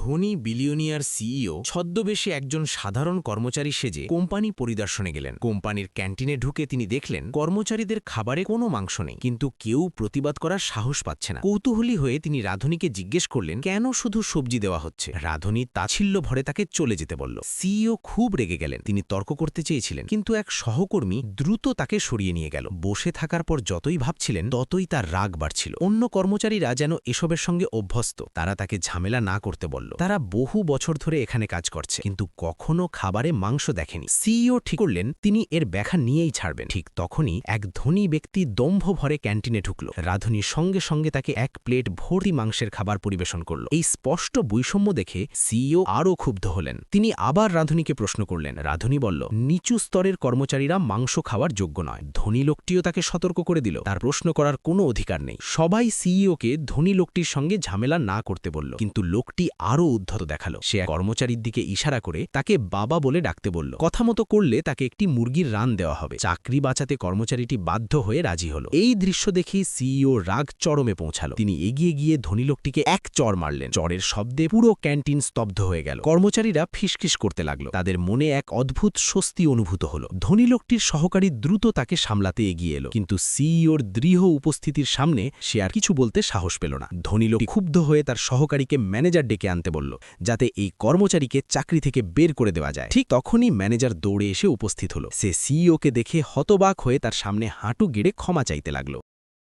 ধনী billionaire CEO ছদ্মবেশে একজন সাধারণ কর্মচারী সেজে কোম্পানি পরিদর্শনে গেলেন। কোম্পানির ক্যান্টিনে ঢুকে তিনি দেখলেন কর্মচারীদের খাবারে কোনো মাংস নেই, কিন্তু কেউ প্রতিবাদ করার সাহস পাচ্ছে না। কৌতূহলী হয়ে তিনি রাধুনীকে জিজ্ঞেস করলেন কেন শুধু সবজি দেওয়া হচ্ছে। রাধুনী তাচ্ছিল্য ভরে তাকে চলে যেতে বলল। সিইও খুব রেগে গেলেন। তিনি তর্ক করতে চেয়েছিলেন, কিন্তু এক সহকর্মী দ্রুত তাকে সরিয়ে নিয়ে গেল। বসে থাকার পর যতই ভাবছিলেন ততই তার রাগ বাড়ছিল। অন্য কর্মচারীরা যেন এসবের সঙ্গে অভ্যস্ত। তারা তাকে ঝামেলা না করতে বলল। তারা বহু বছর ধরে এখানে কাজ করছে, কিন্তু কখনো খাবারে মাংস দেখেনি। সিইও ঠিক করলেন তিনি এর ব্যাখ্যা নিয়েই ছাড়বেন। ঠিক তখনই এক ধনী ব্যক্তি দম্ভ ভরে ক্যান্টিনে ঢুকল। রাধুনী সঙ্গে সঙ্গে তাকে এক প্লেট ভর্তি মাংসের খাবার পরিবেশন করল। এই স্পষ্ট বৈষম্য দেখে সিইও আরও ক্ষুব্ধ হলেন। তিনি আবার রাধুনীকে প্রশ্ন করলেন। রাধুনী বলল, নিচু স্তরের কর্মচারীরা মাংস খাওয়ার যোগ্য নয়। ধনী লোকটিও তাকে সতর্ক করে দিল, তার প্রশ্ন করার কোনো অধিকার নেই। সবাই সিইওকে ধনী লোকটির সঙ্গে ঝামেলা না করতে বলল, কিন্তু লোকটি আরও উদ্ধত দেখালো। সে এক কর্মচারীর দিকে ইশারা করে তাকে বাবা বলে ডাকতে বলল। কথা মতো করলে তাকে একটি মুরগির রান দেওয়া হবে। চাকরি বাঁচাতে কর্মচারীটি বাধ্য হয়ে রাজি হল। এই দৃশ্য দেখে সিইও রাগ চরমে পৌঁছালো। তিনি এগিয়ে গিয়ে ধনী লোকটিকে এক চড় মারলেন। চড়ের শব্দে পুরো ক্যান্টিন স্তব্ধ হয়ে গেল। কর্মচারীরা ফিসফিস করতে লাগলো। তাদের মনে এক অদ্ভুত স্বস্তি অনুভূত হল। ধনী লোকটির সহকারী দ্রুত তাকে সামলাতে এগিয়ে এলো, কিন্তু সিইওর দৃঢ় উপস্থিতির সামনে সে আর কিছু বলতে সাহস পেল না। ধনী লোকটি ক্ষুব্ধ হয়ে তার সহকারীকে ম্যানেজার ডেকে আনতে বলল, যাতে এই কর্মচারীকে চাকরি থেকে বের করে দেওয়া যায়। ঠিক তখনই ম্যানেজার দৌড়ে এসে উপস্থিত হল। সে সিইওকে দেখে হতবাক হয়ে তার সামনে হাঁটু গেড়ে ক্ষমা চাইতে লাগল।